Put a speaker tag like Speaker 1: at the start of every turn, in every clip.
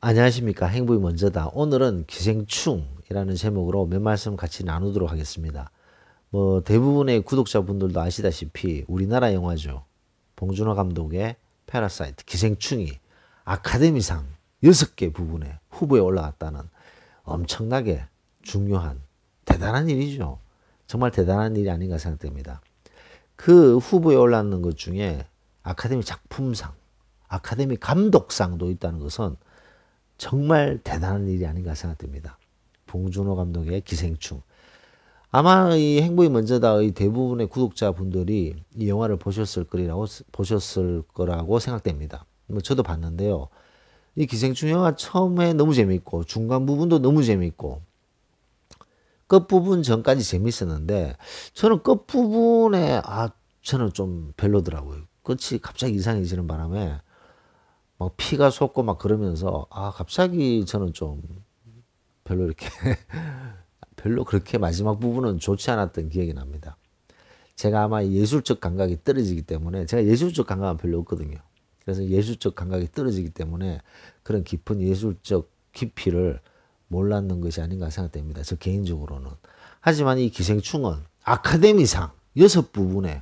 Speaker 1: 안녕하십니까. 행복이 먼저다. 오늘은 기생충이라는 제목으로 몇 말씀 같이 나누도록 하겠습니다. 뭐 대부분의 구독자분들도 아시다시피 우리나라 영화죠. 봉준호 감독의 패러사이트 기생충이 아카데미상 6개 부분에 후보에 올라갔다는 엄청나게 중요한 대단한 일이죠. 정말 대단한 일이 아닌가 생각됩니다. 그 후보에 올랐는 것 중에 아카데미 작품상, 아카데미 감독상도 있다는 것은 정말 대단한 일이 아닌가 생각됩니다. 봉준호 감독의 기생충. 아마 이 행복이 먼저다의 대부분의 구독자분들이 이 영화를 보셨을 거라고 생각됩니다. 뭐 저도 봤는데요. 이 기생충 영화 처음에 너무 재밌고 중간 부분도 너무 재밌고 끝부분 전까지 재밌었는데 저는 끝부분에 저는 좀 별로더라고요. 끝이 갑자기 이상해지는 바람에 막 피가 솟고 막 그러면서 갑자기 저는 좀 별로 이렇게 별로 그렇게 마지막 부분은 좋지 않았던 기억이 납니다. 제가 아마 예술적 감각이 떨어지기 때문에 제가 예술적 감각은 별로 없거든요. 그래서 예술적 감각이 떨어지기 때문에 그런 깊은 예술적 깊이를 몰랐는 것이 아닌가 생각됩니다. 저 개인적으로는. 하지만 이 기생충은 아카데미상 6부분에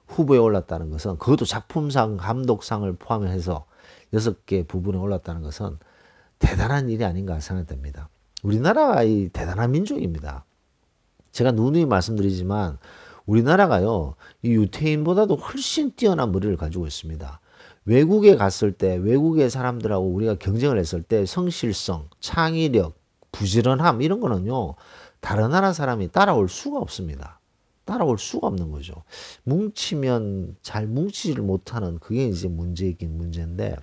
Speaker 1: 후보에 올랐다는 것은 그것도 작품상, 감독상을 포함해서 6개 부분에 올랐다는 것은 대단한 일이 아닌가 생각됩니다. 우리나라가 이 대단한 민족입니다. 제가 누누이 말씀드리지만 우리나라가요, 이 유태인보다도 훨씬 뛰어난 머리를 가지고 있습니다. 외국에 갔을 때, 외국의 사람들하고 우리가 경쟁을 했을 때 성실성, 창의력, 부지런함 이런 거는요, 다른 나라 사람이 따라올 수가 없습니다. 따라올 수가 없는 거죠. 뭉치면 잘 뭉치지를 못하는 그게 이제 문제이긴 문제인데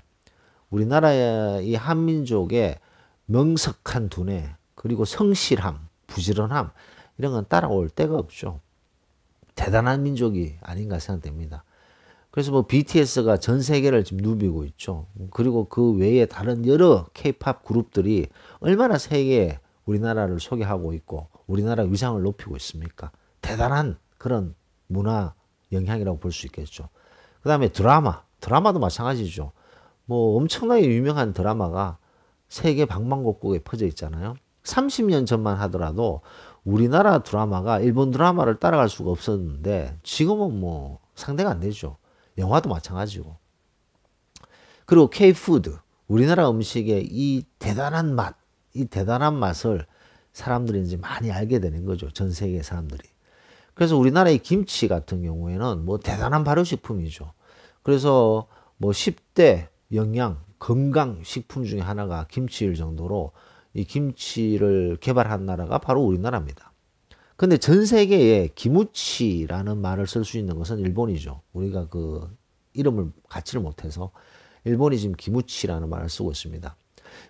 Speaker 1: 우리나라의 이 한민족의 명석한 두뇌 그리고 성실함, 부지런함 이런 건 따라올 데가 없죠. 대단한 민족이 아닌가 생각됩니다. 그래서 뭐 BTS가 전 세계를 지금 누비고 있죠. 그리고 그 외에 다른 여러 K-팝 그룹들이 얼마나 세계에 우리나라를 소개하고 있고 우리나라 위상을 높이고 있습니까? 대단한 그런 문화 영향이라고 볼 수 있겠죠. 그 다음에 드라마도 마찬가지죠. 뭐 엄청나게 유명한 드라마가 세계 방방곡곡에 퍼져 있잖아요. 30년 전만 하더라도 우리나라 드라마가 일본 드라마를 따라갈 수가 없었는데 지금은 뭐 상대가 안 되죠. 영화도 마찬가지고. 그리고 K-푸드, 우리나라 음식의 이 대단한 맛, 이 대단한 맛을 사람들이 이제 많이 알게 되는 거죠. 전 세계 사람들이. 그래서 우리나라의 김치 같은 경우에는 뭐 대단한 발효식품이죠. 그래서 뭐 10대 영양, 건강 식품 중에 하나가 김치일 정도로 이 김치를 개발한 나라가 바로 우리나라입니다. 근데 전 세계에 기무치라는 말을 쓸 수 있는 것은 일본이죠. 우리가 그 이름을 갖지를 못해서 일본이 지금 기무치라는 말을 쓰고 있습니다.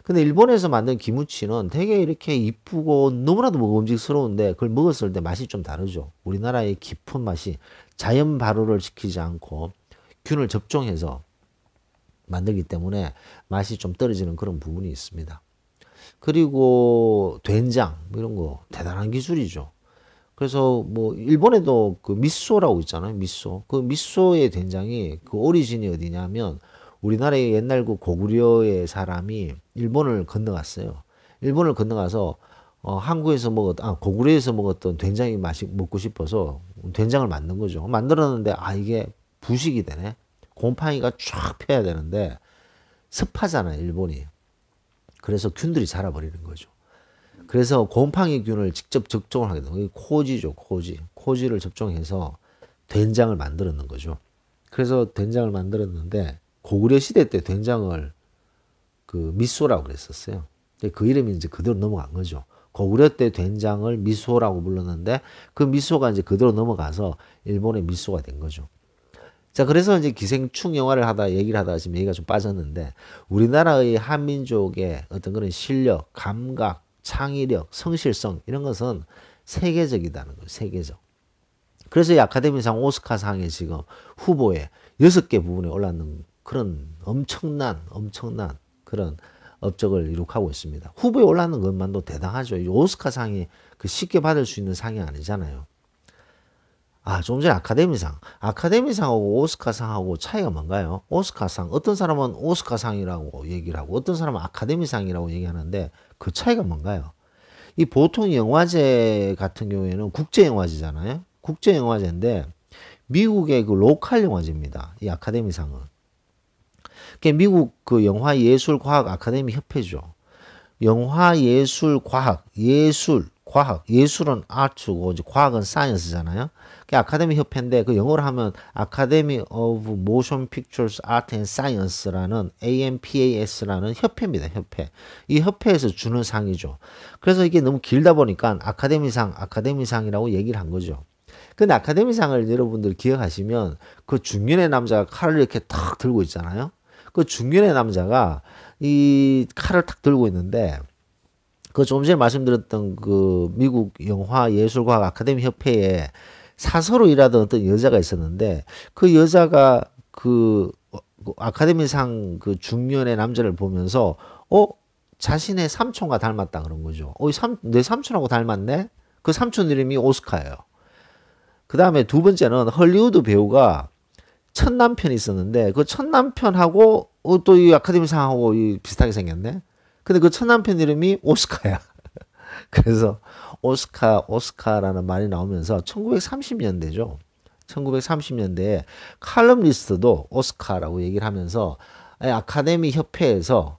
Speaker 1: 근데 일본에서 만든 기무치는 되게 이렇게 이쁘고 너무나도 먹음직스러운데 그걸 먹었을 때 맛이 좀 다르죠. 우리나라의 깊은 맛이 자연 발효를 시키지 않고 균을 접종해서 만들기 때문에 맛이 좀 떨어지는 그런 부분이 있습니다. 그리고 된장 뭐 이런 거 대단한 기술이죠. 그래서 뭐 일본에도 그 미소라고 있잖아요. 미소. 그 미소의 된장이 그 오리진이 어디냐면 우리나라의 옛날 그 고구려의 사람이 일본을 건너갔어요. 일본을 건너가서 한국에서 고구려에서 먹었던 된장이 먹고 싶어서 된장을 만든 거죠. 만들었는데 이게 부식이 되네. 곰팡이가 쫙 펴야 되는데 습하잖아요, 일본이. 그래서 균들이 자라버리는 거죠. 그래서 곰팡이균을 직접 접종을 하게 돼요. 코지죠, 코지. 코지를 접종해서 된장을 만들었는 거죠. 그래서 된장을 만들었는데 고구려 시대 때 된장을 그 미소라고 그랬었어요. 그 이름이 이제 그대로 넘어간 거죠. 고구려 때 된장을 미소라고 불렀는데 그 미소가 이제 그대로 넘어가서 일본의 미소가 된 거죠. 자, 그래서 이제 기생충 영화를 얘기를 하다가 지금 얘기가 좀 빠졌는데, 우리나라의 한민족의 어떤 그런 실력, 감각, 창의력, 성실성, 이런 것은 세계적이다는 거예요, 세계적. 그래서 이 아카데미상 오스카상에 지금 후보에 6개 부분에 올랐는 그런 엄청난 그런 업적을 이룩하고 있습니다. 후보에 올랐는 것만도 대단하죠. 이 오스카상이 쉽게 받을 수 있는 상이 아니잖아요. 좀 전에 아카데미상. 아카데미상하고 오스카상하고 차이가 뭔가요? 오스카상. 어떤 사람은 오스카상이라고 얘기를 하고 어떤 사람은 아카데미상이라고 얘기하는데 그 차이가 뭔가요? 이 보통 영화제 같은 경우에는 국제영화제잖아요. 국제영화제인데 미국의 그 로컬 영화제입니다. 이 아카데미상은. 그게 미국 그 영화예술과학 아카데미 협회죠. 영화예술과학, 과학, 예술은 아트고 이제 과학은 사이언스잖아요. 그 아카데미 협회인데 그 영어로 하면 Academy of Motion Pictures Art and Science라는 AMPAS라는 협회입니다. 협회. 이 협회에서 주는 상이죠. 그래서 이게 너무 길다 보니까 아카데미상이라고 얘기를 한 거죠. 근데 아카데미상을 여러분들 기억하시면 그 중년의 남자가 칼을 이렇게 탁 들고 있잖아요. 그 중년의 남자가 이 칼을 탁 들고 있는데 그 조금 전에 말씀드렸던 그 미국 영화예술과학 아카데미 협회에 사서로 일하던 어떤 여자가 있었는데 그 여자가 그 아카데미상 그 중년의 남자를 보면서 자신의 삼촌과 닮았다 그런 거죠. 내 삼촌하고 닮았네? 그 삼촌 이름이 오스카예요. 그 다음에 두 번째는 헐리우드 배우가 첫 남편이 있었는데 그 첫 남편하고 또 이 아카데미상하고 비슷하게 생겼네. 근데 그 첫 남편 이름이 오스카야. 그래서 오스카라는 말이 나오면서 1930년대죠. 1930년대에 칼럼니스트도 오스카라고 얘기를 하면서 아카데미 협회에서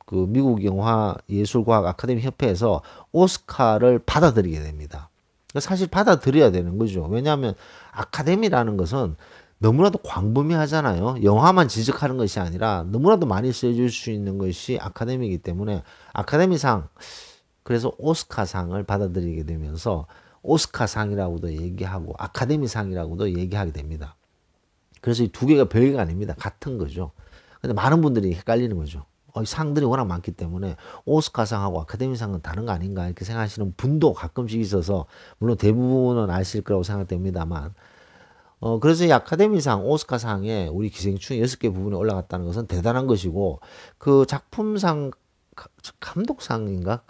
Speaker 1: 그 미국 영화 예술과학 아카데미 협회에서 오스카를 받아들이게 됩니다. 사실 받아들여야 되는 거죠. 왜냐하면 아카데미라는 것은 너무나도 광범위하잖아요. 영화만 지적하는 것이 아니라 너무나도 많이 써줄 수 있는 것이 아카데미이기 때문에 아카데미상, 그래서 오스카상을 받아들이게 되면서 오스카상이라고도 얘기하고 아카데미상이라고도 얘기하게 됩니다. 그래서 이 두 개가 별개가 아닙니다. 같은 거죠. 근데 많은 분들이 헷갈리는 거죠. 상들이 워낙 많기 때문에 오스카상하고 아카데미상은 다른 거 아닌가 이렇게 생각하시는 분도 가끔씩 있어서 물론 대부분은 아실 거라고 생각됩니다만 그래서 이 아카데미상, 오스카상에 우리 기생충 6개 부분이 올라갔다는 것은 대단한 것이고 그 작품상 감독상인가?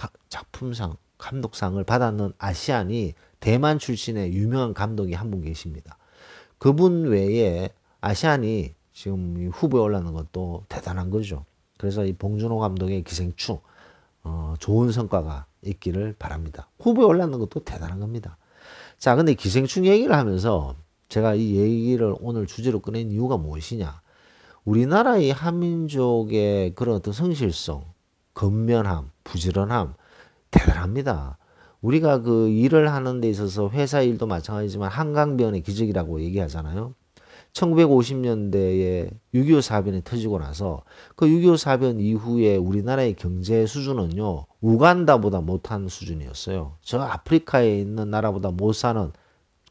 Speaker 1: 감독상을 받았는 아시안이 대만 출신의 유명한 감독이 한 분 계십니다. 그분 외에 아시안이 지금 후보에 올라가는 것도 대단한 거죠. 그래서 이 봉준호 감독의 기생충 좋은 성과가 있기를 바랍니다. 후보에 올라가는 것도 대단한 겁니다. 자, 근데 기생충 얘기를 하면서 제가 이 얘기를 오늘 주제로 꺼낸 이유가 무엇이냐? 우리나라의 한민족의 그런 어떤 성실성, 근면함, 부지런함 대단합니다. 우리가 그 일을 하는 데 있어서 회사 일도 마찬가지지만 한강변의 기적이라고 얘기하잖아요. 1950년대에 6.25 사변이 터지고 나서 그 6.25 사변 이후에 우리나라의 경제 수준은요, 우간다보다 못한 수준이었어요. 저 아프리카에 있는 나라보다 못 사는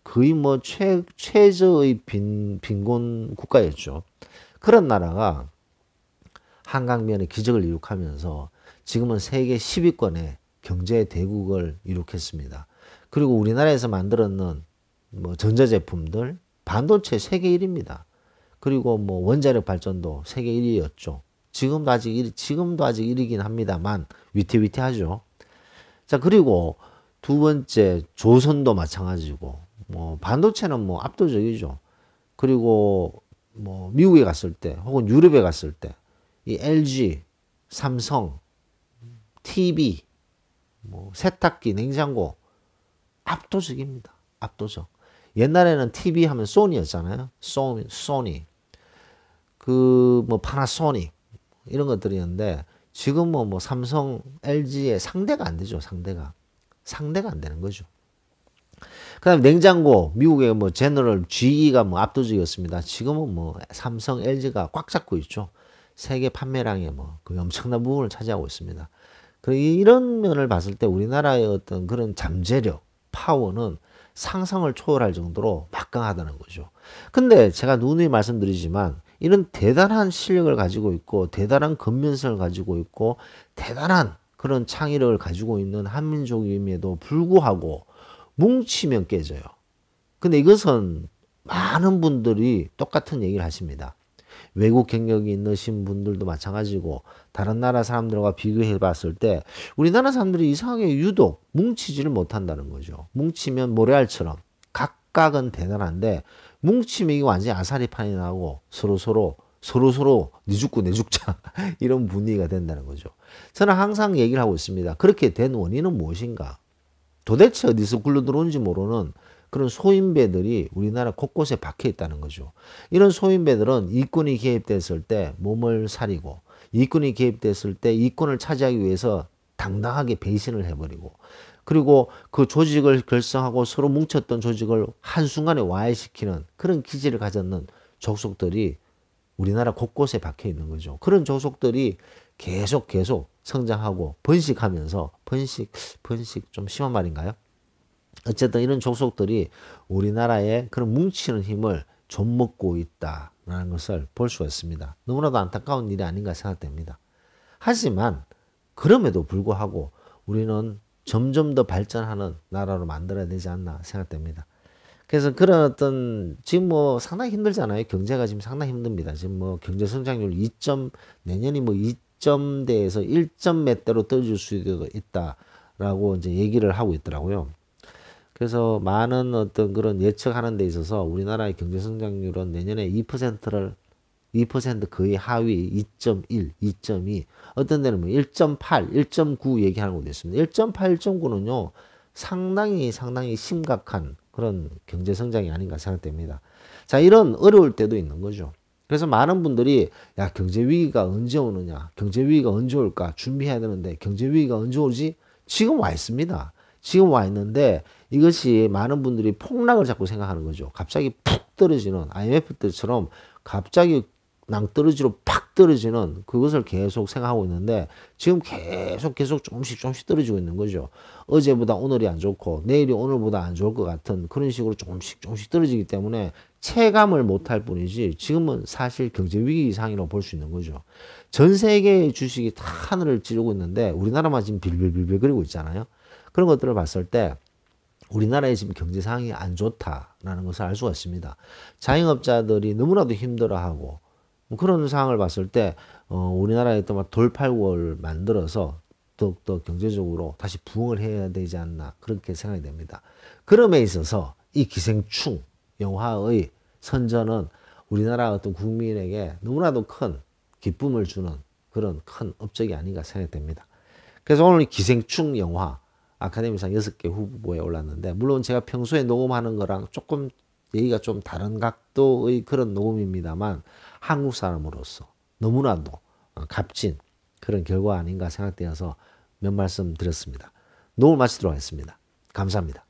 Speaker 1: 거의 뭐 최저의 빈곤 국가였죠. 그런 나라가 한강변의 기적을 이룩하면서 지금은 세계 10위권의 경제 대국을 이룩했습니다. 그리고 우리나라에서 만들었는 뭐 전자제품들, 반도체 세계 1위입니다. 그리고 뭐 원자력 발전도 세계 1위였죠. 지금도 아직 1위긴 합니다만 위태위태하죠. 자, 그리고 두 번째 조선도 마찬가지고 뭐 반도체는 뭐 압도적이죠. 그리고 뭐 미국에 갔을 때 혹은 유럽에 갔을 때 이 LG, 삼성, TV, 뭐 세탁기, 냉장고 압도적입니다. 압도적. 옛날에는 TV 하면 소니였잖아요. 소니. 그 뭐 파나소닉 이런 것들이었는데 지금은 뭐 삼성, LG의 상대가 안 되죠. 상대가 안 되는 거죠. 그다음에 냉장고 미국의 뭐 제너럴 GE가 뭐 압도적이었습니다. 지금은 뭐 삼성, LG가 꽉 잡고 있죠. 세계 판매량의 뭐 그 엄청난 부분을 차지하고 있습니다. 이런 면을 봤을 때 우리나라의 어떤 그런 잠재력, 파워는 상상을 초월할 정도로 막강하다는 거죠. 근데 제가 누누이 말씀드리지만 이런 대단한 실력을 가지고 있고 대단한 근면성을 가지고 있고 대단한 그런 창의력을 가지고 있는 한민족임에도 불구하고 뭉치면 깨져요. 근데 이것은 많은 분들이 똑같은 얘기를 하십니다. 외국 경력이 있으신 분들도 마찬가지고 다른 나라 사람들과 비교해 봤을 때 우리나라 사람들이 이상하게 유독 뭉치지를 못한다는 거죠. 뭉치면 모래알처럼 착각은 대단한데 뭉치면 이게 완전히 아사리판이 나고 서로서로 네 죽고 내 죽자 이런 분위기가 된다는 거죠. 저는 항상 얘기를 하고 있습니다. 그렇게 된 원인은 무엇인가? 도대체 어디서 굴러들어온지 모르는 그런 소인배들이 우리나라 곳곳에 박혀 있다는 거죠. 이런 소인배들은 이권이 개입됐을 때 몸을 사리고 이권이 개입됐을 때 이권을 차지하기 위해서 당당하게 배신을 해버리고 그리고 그 조직을 결성하고 서로 뭉쳤던 조직을 한순간에 와해시키는 그런 기질을 가졌는 족속들이 우리나라 곳곳에 박혀 있는 거죠. 그런 족속들이 계속 성장하고 번식하면서 번식 좀 심한 말인가요? 어쨌든 이런 족속들이 우리나라의 그런 뭉치는 힘을 좀 먹고 있다라는 것을 볼 수가 있습니다. 너무나도 안타까운 일이 아닌가 생각됩니다. 하지만 그럼에도 불구하고 우리는 점점 더 발전하는 나라로 만들어야 되지 않나 생각됩니다. 그래서 그런 어떤 지금 뭐 상당히 힘들잖아요. 경제가 지금 상당히 힘듭니다. 지금 뭐 경제 성장률 2점 내년이 뭐 2점대에서 1점 몇 대로 떨어질 수도 있다라고 이제 얘기를 하고 있더라고요. 그래서 많은 어떤 그런 예측하는 데 있어서 우리나라의 경제 성장률은 내년에 2%를 2% 거의 하위 2.1, 2.2 어떤 데는 뭐 1.8, 1.9 얘기하는 것도 있습니다. 1.8, 1.9는요 상당히 심각한 그런 경제 성장이 아닌가 생각됩니다. 자, 이런 어려울 때도 있는 거죠. 그래서 많은 분들이 야 경제 위기가 언제 오느냐, 경제 위기가 언제 올까 준비해야 되는데 경제 위기가 언제 오지? 지금 와 있습니다. 지금 와 있는데 이것이 많은 분들이 폭락을 자꾸 생각하는 거죠. 갑자기 푹 떨어지는 IMF 때처럼 갑자기 낭떠러지로 팍 떨어지는 그것을 계속 생각하고 있는데 지금 계속 조금씩 떨어지고 있는 거죠. 어제보다 오늘이 안 좋고 내일이 오늘보다 안 좋을 것 같은 그런 식으로 조금씩 떨어지기 때문에 체감을 못할 뿐이지 지금은 사실 경제 위기 이상이라고 볼 수 있는 거죠. 전 세계의 주식이 다 하늘을 찌르고 있는데 우리나라만 지금 빌빌빌빌 거리고 있잖아요. 그런 것들을 봤을 때 우리나라의 지금 경제 상황이 안 좋다라는 것을 알 수가 있습니다. 자영업자들이 너무나도 힘들어하고 그런 상황을 봤을 때 우리나라에 또 막 돌팔구를 만들어서 더욱더 경제적으로 다시 부흥을 해야 되지 않나 그렇게 생각이 됩니다. 그럼에 있어서 이 기생충 영화의 선전은 우리나라 어떤 국민에게 너무나도 큰 기쁨을 주는 그런 큰 업적이 아닌가 생각됩니다. 그래서 오늘 기생충 영화 아카데미상 6개 후보에 올랐는데 물론 제가 평소에 녹음하는 거랑 조금 얘기가 좀 다른 각도의 그런 녹음입니다만 한국 사람으로서 너무나도 값진 그런 결과 아닌가 생각되어서 몇 말씀 드렸습니다. 녹음을 마치도록 하겠습니다. 감사합니다.